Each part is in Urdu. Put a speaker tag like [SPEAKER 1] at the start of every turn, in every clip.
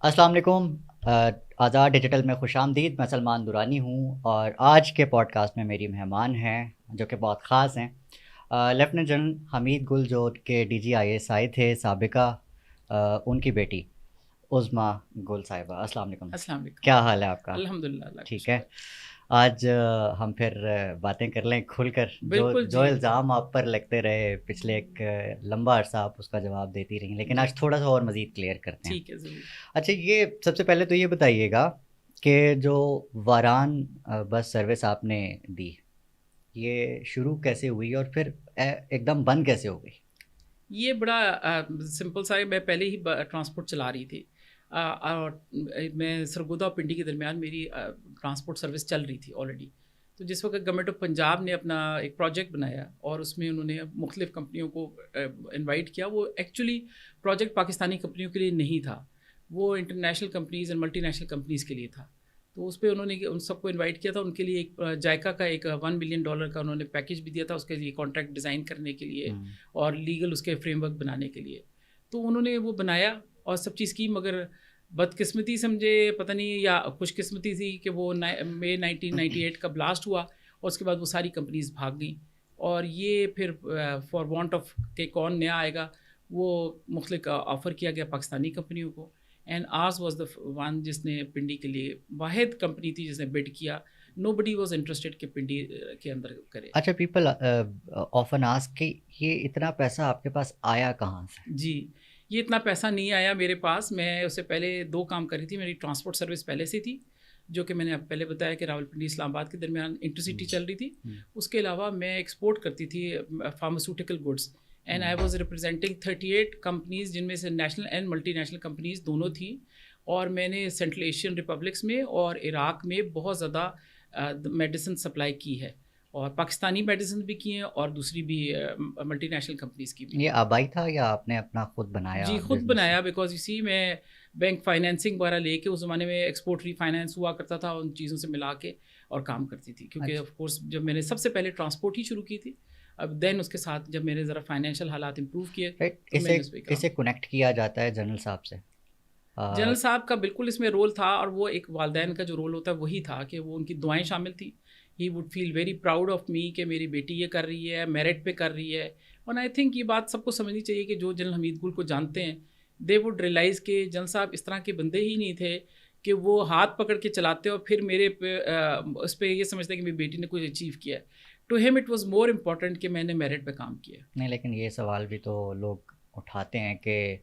[SPEAKER 1] السلام علیکم۔ آزاد ڈیجیٹل میں خوش آمدید۔ میں سلمان دورانی ہوں اور آج کے پوڈ کاسٹ میں میری مہمان ہیں جو کہ بہت خاص ہیں، لیفٹیننٹ جنرل حمید گل جو کہ D G I S I تھے سابقہ، ان کی بیٹی عظمیٰ گل صاحبہ۔ السلام علیکم۔
[SPEAKER 2] السلام علیکم۔
[SPEAKER 1] کیا حال ہے آپ کا؟
[SPEAKER 2] الحمد للہ، اللہ کا
[SPEAKER 1] ٹھیک ہے۔
[SPEAKER 2] شکر۔
[SPEAKER 1] آج ہم پھر باتیں کر لیں کھل کر،
[SPEAKER 2] بالکل
[SPEAKER 1] جو
[SPEAKER 2] جی۔
[SPEAKER 1] الزام آپ پر لگتے رہے پچھلے ایک لمبا عرصہ آپ اس کا جواب دیتی رہیں، لیکن آج تھوڑا سا اور مزید کلیئر کرتے ہیں۔
[SPEAKER 2] ٹھیک ہے، ضرور۔
[SPEAKER 1] اچھا، یہ سب سے پہلے تو یہ بتائیے گا کہ جو واران بس سروس آپ نے دی، یہ شروع کیسے ہوئی اور پھر ایک دم بند کیسے ہو گئی؟
[SPEAKER 2] یہ بڑا سمپل سا ہے، میں پہلے ہی ٹرانسپورٹ چلا رہی تھی، اور میں سرگودا اور پنڈی کے درمیان میری ٹرانسپورٹ سروس چل رہی تھی آلریڈی۔ تو جس وقت گورنمنٹ آف پنجاب نے اپنا ایک پروجیکٹ بنایا اور اس میں انہوں نے مختلف کمپنیوں کو انوائٹ کیا، وہ ایکچولی پروجیکٹ پاکستانی کمپنیوں کے لیے نہیں تھا، وہ انٹرنیشنل کمپنیز اور ملٹی نیشنل کمپنیز کے لیے تھا۔ تو اس پہ انہوں نے ان سب کو انوائٹ کیا تھا، ان کے لیے ایک جائکا کا ایک $1 ملین کا انہوں نے پیکیج بھی دیا تھا اس کے لیے، کانٹریکٹ ڈیزائن کرنے کے لیے اور لیگل اس کے فریم ورک بنانے کے لیے۔ تو انہوں نے وہ بنایا اور سب چیز کی، مگر بدقسمتی سمجھے پتہ نہیں یا خوش قسمتی تھی کہ وہ مئی 1998 کا بلاسٹ ہوا اور اس کے بعد وہ ساری کمپنیز بھاگ گئیں، اور یہ پھر فار وانٹ آف کہ کون نیا آئے گا، وہ مختلف آفر کیا گیا پاکستانی کمپنیوں کو، اینڈ آرز واز دا ون جس نے پنڈی کے لیے واحد کمپنی تھی جس نے بڈ کیا۔ نو بڈی واز انٹرسٹڈ کہ پنڈی کے اندر کرے۔
[SPEAKER 1] اچھا، پیپل آفن آسک کہ یہ اتنا پیسہ آپ کے پاس آیا کہاں سے؟
[SPEAKER 2] جی، یہ اتنا پیسہ نہیں آیا میرے پاس۔ میں اس سے پہلے 2 کام کری تھی، میری ٹرانسپورٹ سروس پہلے سے تھی، جو کہ میں نے اب پہلے بتایا کہ راولپنڈی اسلام آباد کے درمیان انٹرسٹی چل رہی تھی۔ اس کے علاوہ میں ایکسپورٹ کرتی تھی pharmaceutical goods, and I was representing 38 companies, جن میں سے national and multi national companies دونوں تھیں، اور میں نے سینٹرل ایشین ریپبلکس میں اور عراق میں بہت زیادہ میڈیسن سپلائی کی ہے، اور پاکستانی میڈیسن بھی کی ہیں اور دوسری بھی ملٹی نیشنل کمپنیز کی بھی۔
[SPEAKER 1] یہ آبائی تھا یا آپ نے اپنا خود بنایا؟
[SPEAKER 2] جی، خود بنایا، بیکاز اسی میں بینک فائنینسنگ وغیرہ لے کے، اس زمانے میں ایکسپورٹ ری فائنینس ہوا کرتا تھا، ان چیزوں سے ملا کے اور کام کرتی تھی، کیونکہ آف کورس جب میں نے سب سے پہلے ٹرانسپورٹ ہی شروع کی تھی، اب دین اس کے ساتھ جب میں نے ذرا فائنینشیل حالات امپروو کیے تو میں نے اس پہ کام۔
[SPEAKER 1] اسے کنیکٹ کیا جاتا ہے جنرل صاحب سے؟
[SPEAKER 2] جنرل صاحب کا بالکل اس میں رول تھا، اور وہ ایک والدین کا جو رول ہوتا ہے وہی تھا کہ وہ ان کی دعائیں شامل تھیں۔ He would feel very proud of me کہ میری بیٹی یہ کر رہی ہے، میرٹ پہ کر رہی ہے، اور آئی تھنک یہ بات سب کو سمجھنی چاہیے کہ جو جنرل حمید گل کو جانتے ہیں، دے وڈ ریئلائز کہ جنرل صاحب اس طرح کے بندے ہی نہیں تھے کہ وہ ہاتھ پکڑ کے چلاتے اور پھر میرے پہ اس پہ یہ سمجھتے کہ میری بیٹی نے کچھ اچیو کیا ہے۔ To him it was more important کہ میں نے میرٹ پہ کام کیا۔
[SPEAKER 1] نہیں، لیکن یہ سوال بھی تو لوگ اٹھاتے ہیں کہ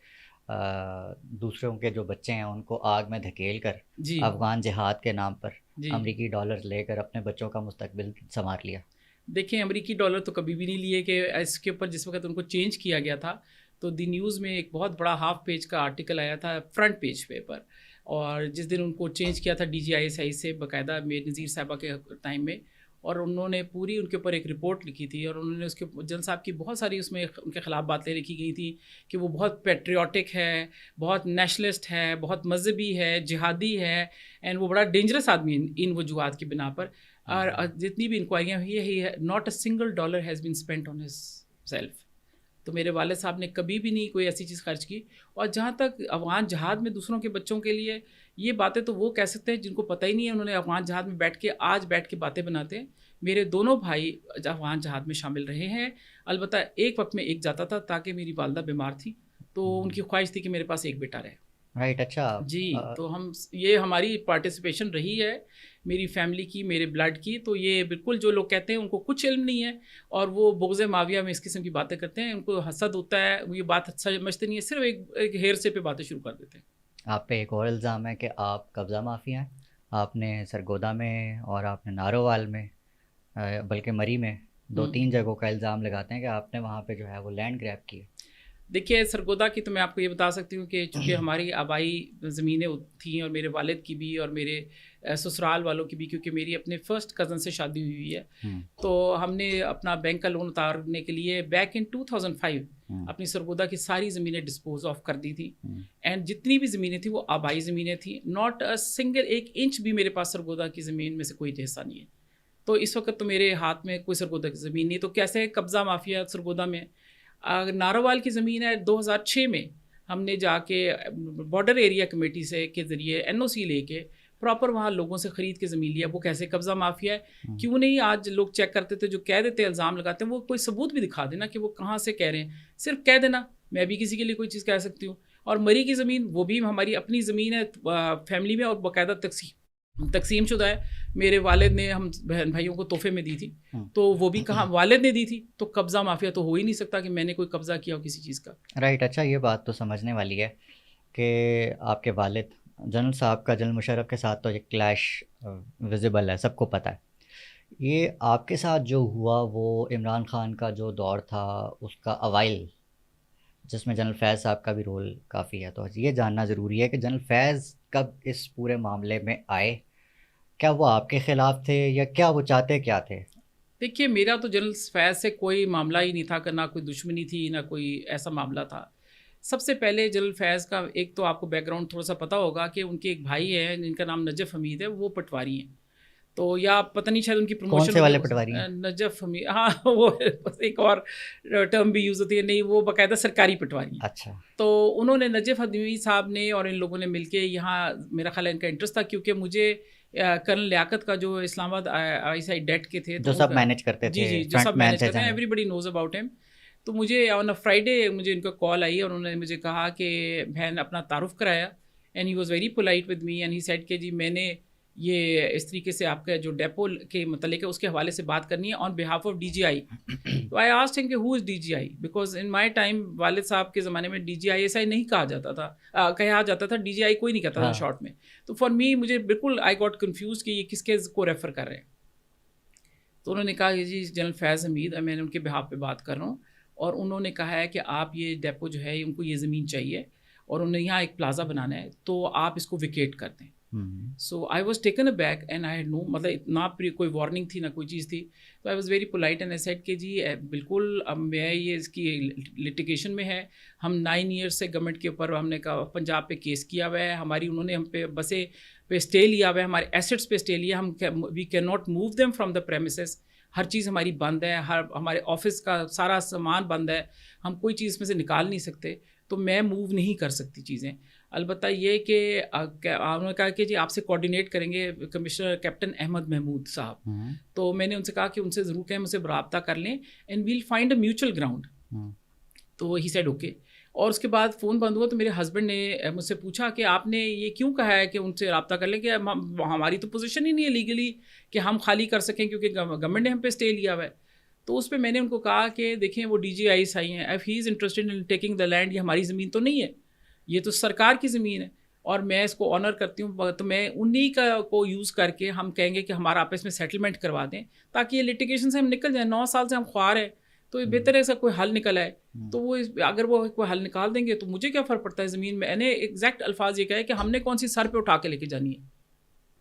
[SPEAKER 1] دوسروں کے جو بچے ہیں ان کو آگ میں دھکیل کر
[SPEAKER 2] جی
[SPEAKER 1] افغان جہاد کے نام پر
[SPEAKER 2] جی،
[SPEAKER 1] امریکی ڈالر لے کر اپنے بچوں کا مستقبل سنوار لیا۔
[SPEAKER 2] دیکھیں امریکی ڈالر تو کبھی بھی نہیں لیے، کہ اس کے اوپر جس وقت ان کو چینج کیا گیا تھا تو دی نیوز میں ایک بہت بڑا ہاف پیج کا آرٹیکل آیا تھا فرنٹ پیج پہ پر، اور جس دن ان کو چینج کیا تھا D G I S I سے باقاعدہ میر نذیر صاحبہ کے ٹائم میں، اور انہوں نے پوری ان کے اوپر ایک رپورٹ لکھی تھی، اور انہوں نے اس کے جنرل صاحب کی بہت ساری اس میں ان کے خلاف باتیں لکھی گئی تھیں کہ وہ بہت پیٹریوٹک ہے، بہت نیشنلسٹ ہے، بہت مذہبی ہے، جہادی ہے، اینڈ وہ بڑا ڈینجرس آدمی ان وجوہات کی بنا پر۔ اور جتنی بھی انکوائریاں ہوئی ہے، not a single dollar has been spent on his self. تو میرے والد صاحب نے کبھی بھی نہیں کوئی ایسی چیز خرچ کی۔ اور جہاں تک افغان جہاد میں دوسروں کے بچوں کے لیے، یہ باتیں تو وہ کہہ سکتے ہیں جن کو پتہ ہی نہیں ہے، انہوں نے افغان جہاد میں بیٹھ کے باتیں بناتے ہیں۔ میرے دونوں بھائی افغان جہاد میں شامل رہے ہیں، البتہ ایک وقت میں ایک جاتا تھا تاکہ میری والدہ بیمار تھی، تو ان کی خواہش تھی کہ میرے پاس ایک بیٹا رہے۔
[SPEAKER 1] رائٹ، اچھا
[SPEAKER 2] جی، تو یہ ہماری پارٹیسپیشن رہی ہے میری فیملی کی، میرے بلڈ کی۔ تو یہ بالکل جو لوگ کہتے ہیں ان کو کچھ علم نہیں ہے، اور وہ بغض معاویہ میں اس قسم کی باتیں کرتے ہیں، ان کو حسد ہوتا ہے، وہ یہ بات سمجھتے نہیں ہے، صرف ایک ہیر سے پہ باتیں شروع کر دیتے ہیں۔
[SPEAKER 1] آپ پہ ایک اور الزام ہے کہ آپ قبضہ مافیا ہیں۔ آپ نے سرگودا میں اور آپ نے نارووال میں، بلکہ مری میں 2-3 جگہوں کا الزام لگاتے ہیں کہ آپ نے وہاں پہ جو ہے وہ لینڈ گریب کی ہے۔
[SPEAKER 2] دیکھیے سرگودا کی تو میں آپ کو یہ بتا سکتی ہوں کہ چونکہ ہماری آبائی زمینیں تھیں، اور میرے والد کی بھی اور میرے سسرال والوں کی بھی، کیونکہ میری اپنے فرسٹ کزن سے شادی ہوئی ہے، تو ہم نے اپنا بینک کا لون اتارنے کے لیے بیک ان 2005 اپنی سرگودا کی ساری زمینیں ڈسپوز آف کر دی تھی، اینڈ جتنی بھی زمینیں تھیں وہ آبائی زمینیں تھیں، ناٹ اے سنگل 1 انچ بھی میرے پاس سرگودا کی زمین میں سے کوئی حصہ نہیں ہے۔ تو اس وقت تو میرے ہاتھ میں کوئی سرگودا کی زمین نہیں، تو کیسے قبضہ مافیا سرگودا میں؟ نارووال کی زمین ہے 2006 میں ہم نے جا کے بارڈر ایریا کمیٹی سے کے ذریعے NOC لے کے پراپر وہاں لوگوں سے خرید کے زمین لیا. وہ کیسے قبضہ مافیا ہے, کیوں نہیں آج لوگ چیک کرتے تھے, جو کہہ دیتے الزام لگاتے ہیں وہ کوئی ثبوت بھی دکھا دینا کہ وہ کہاں سے کہہ رہے ہیں, صرف کہہ دینا. میں بھی کسی کے لیے کوئی چیز کہہ سکتی ہوں. اور مری کی زمین وہ بھی ہماری اپنی زمین ہے فیملی میں, اور باقاعدہ تقسیم شدہ ہے. میرے والد نے ہم بہن بھائیوں کو تحفے میں دی تھی, تو وہ بھی کہاں والد نے دی تھی, تو قبضہ مافیا تو ہو ہی نہیں سکتا کہ میں نے کوئی قبضہ کیا ہو کسی چیز کا.
[SPEAKER 1] رائٹ. اچھا, یہ بات تو سمجھنے والی ہے کہ آپ کے والد جنرل صاحب کا جنرل مشرف کے ساتھ تو ایک کلیش ویزیبل ہے, سب کو پتہ ہے. یہ آپ کے ساتھ جو ہوا وہ عمران خان کا جو دور تھا اس کا اوائل, جس میں جنرل فیض صاحب کا بھی رول کافی ہے, تو یہ جاننا ضروری ہے کہ جنرل فیض کب اس پورے معاملے میں آئے. کیا وہ آپ کے خلاف تھے یا کیا وہ چاہتے کیا تھے؟
[SPEAKER 2] دیکھیے, میرا تو جنرل فیض سے کوئی معاملہ ہی نہیں تھا, کہ نہ کوئی دشمنی تھی نہ کوئی ایسا معاملہ تھا. سب سے پہلے جنرل فیض کا ایک تو آپ کو بیک گراؤنڈ تھوڑا سا پتہ ہوگا کہ ان کے ایک بھائی ہیں جن کا نام نجف حمید ہے, وہ پٹواری ہیں. تو یا پتہ نہیں شاید ان کی پروموشن
[SPEAKER 1] کون سے والے پٹواری ہیں؟
[SPEAKER 2] نجف حمید, ہاں وہ ایک اور ٹرم بھی یوز ہوتی ہے, نہیں وہ باقاعدہ سرکاری پٹواری ہیں.
[SPEAKER 1] اچھا.
[SPEAKER 2] تو انہوں نے نجف حمید صاحب نے اور ان لوگوں نے مل کے یہاں, میرا خیال ہے ان کا انٹرسٹ تھا, کیونکہ مجھے کرنل لیاقت کا جو اسلام آباد ISI ڈیٹ کے تھے,
[SPEAKER 1] جو سب مینیج کرتے تھے,
[SPEAKER 2] جی جو سب مینیج کرتے ہیں, ایوری بڈی نوز اباؤٹ ہم. تو مجھے آن اے فرائیڈے مجھے ان کا کال آئی اور انہوں نے مجھے کہا کہ بہن اپنا تعارف کرایا, and he was very polite with me, and he said کہ جی میں نے یہ اس طریقے سے آپ کا جو ڈیپو کے متعلق ہے اس کے حوالے سے بات کرنی ہے آن بہاف آف DGI. تو آئی آسکڈ ہم کہ ہو از DGI, because in my time والد صاحب کے زمانے میں DGI نہیں کہا جاتا تھا, کہا جاتا تھا DGI کوئی نہیں کہتا تھا شارٹ میں. تو فار می مجھے بالکل آئی گاٹ کنفیوز کہ یہ کس کے کو ریفر کر رہے ہیں. تو انہوں نے کہا کہ جی جنرل فیض حمید, میں نے ان کے بہاف پہ بات کر رہا ہوں, اور انہوں نے کہا ہے کہ آپ یہ ڈیپو جو ہے ان کو یہ زمین چاہیے اور انہیں یہاں ایک پلازا بنانا ہے, تو آپ اس کو ویکیٹ کر دیں. So I was taken aback and I had no, مطلب نہ کوئی وارننگ تھی نہ کوئی چیز تھی. تو I was very polite and I said کہ جی بالکل, اب میں یہ اس کی لٹیگیشن میں ہے, ہم 9 ایئرس سے گورنمنٹ کے اوپر ہم نے کہا پنجاب پہ کیس کیا ہوا ہے, ہماری انہوں نے ہم پہ بسیں پہ اسٹے لیا ہوا ہے, ہمارے ایسٹس پہ اسٹے لیا, ہم we can not move them from the premises, ہر چیز ہماری بند ہے, ہمارے آفس کا سارا سامان بند ہے, ہم کوئی چیز میں سے نکال نہیں سکتے, تو میں موو نہیں کر سکتی چیزیں. البتہ یہ کہ انہوں نے کہا کہ جی آپ سے کوآرڈینیٹ کریں گے کمشنر کیپٹن احمد محمود صاحب. تو میں نے ان سے کہا کہ ان سے ضرور کہیں, مجھ سے رابطہ کر لیں, and well find a mutual ground. تو ہی سیڈ اوکے. اور اس کے بعد فون بند ہوا تو میرے ہسبینڈ نے مجھ سے پوچھا کہ آپ نے یہ کیوں کہا ہے کہ ان سے رابطہ کر لیں, کہ ہماری تو پوزیشن ہی نہیں ہے لیگلی کہ ہم خالی کر سکیں, کیونکہ گورنمنٹ نے ہم پہ اسٹے لیا ہوا ہے. تو اس پہ میں نے ان کو کہا کہ دیکھیں وہ DGI آئی ہیں, if he is interested in taking the land, یہ ہماری زمین تو نہیں ہے, یہ تو سرکار کی زمین ہے, اور میں اس کو آنر کرتی ہوں, تو میں انہی کا کو یوز کر کے ہم کہیں گے کہ ہمارا آپس میں سیٹلمنٹ کروا دیں, تاکہ یہ لٹیگیشن سے ہم نکل جائیں. 9 سال سے ہم خوار ہیں, تو یہ بہتر ہے اس کا کوئی حل نکل آئے. تو وہ اگر وہ کوئی حل نکال دیں گے تو مجھے کیا فرق پڑتا ہے زمین میں. نے ایگزیکٹ الفاظ یہ کہا ہے کہ ہم نے کون سی سر پہ اٹھا کے لے کے جانی ہے,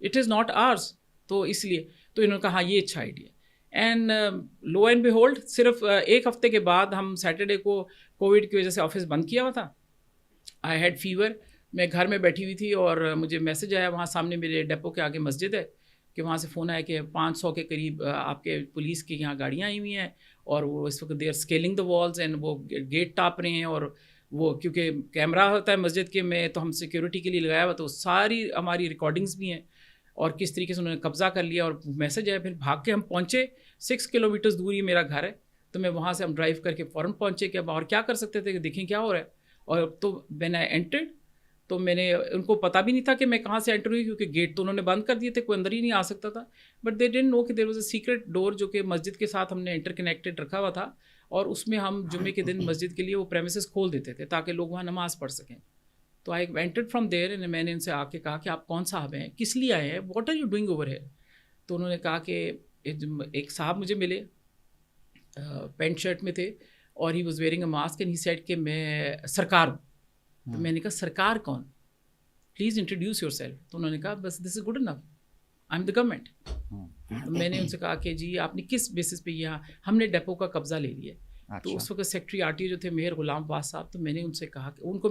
[SPEAKER 2] اٹ از ناٹ آرز. تو اس لیے تو انہوں نے کہا یہ اچھا آئیڈیا. اینڈ لو اینڈ بیہولڈ, صرف 1 ہفتے کے بعد ہم سیٹرڈے کو کووڈ کی وجہ سے آفس بند کیا ہوا تھا, آئی ہیڈ فیور, میں گھر میں بیٹھی ہوئی تھی, اور مجھے میسج آیا وہاں سامنے میرے ڈیپو کے آگے مسجد ہے, کہ وہاں سے فون آیا کہ 500 کے قریب آپ کے پولیس کی یہاں گاڑیاں آئی ہوئی ہیں, اور وہ اس وقت they are scaling the walls, and وہ گیٹ ٹاپ رہے ہیں, اور وہ کیونکہ کیمرہ ہوتا ہے مسجد کے میں, تو ہم سیکورٹی کے لیے لگایا ہوا, تو ساری ہماری ریکارڈنگس بھی ہیں, اور کس طریقے سے انہوں نے قبضہ کر لیا. اور میسج آیا, پھر بھاگ کے ہم پہنچے, 6 کلومیٹرز دور ہی میرا گھر ہے, تو میں وہاں سے ہم ڈرائیو کر کے فوراً پہنچے, کہ اب اور کیا کر سکتے تھے, کہ دیکھیں کیا ہو رہا ہے. اور تو وین آئی انٹرڈ, تو میں نے ان کو پتہ بھی نہیں تھا کہ میں کہاں سے انٹر ہوئی, کیونکہ گیٹ تو انہوں نے بند کر دیے تھے, کوئی اندر ہی نہیں آ سکتا تھا. بٹ دے ڈنٹ نو کہ دیر واز اے سیکرٹ ڈور, جو کہ مسجد کے ساتھ ہم نے انٹر کنیکٹڈ رکھا ہوا تھا, اور اس میں ہم جمعے کے دن مسجد کے لیے وہ پریمیسز کھول دیتے تھے تاکہ لوگ وہاں نماز پڑھ سکیں. تو آئی انٹرڈ فرام دیر, اینڈ میں نے ان سے آ کے کہا کہ آپ کون صاحب ہیں, کس لیے آئے ہیں, what are you doing over here. تو انہوں نے کہا کہ ایک صاحب مجھے ملے, پینٹ شرٹ میں تھے, اور he was wearing a mask, and he said کہ میں سرکار ہوں. تو میں نے کہا سرکار کون, پلیز انٹروڈیوس یور سیلف. تو انہوں نے کہا بس this is good enough, I am the government. تو میں نے ان سے کہا کہ جی آپ نے کس بیسس پہ, یہاں ہم نے ڈیپو کا قبضہ لے لیا. تو اس وقت سیکٹری RTO جو تھے مہر غلام عباس صاحب, تو میں نے ان سے کہا کہ ان کو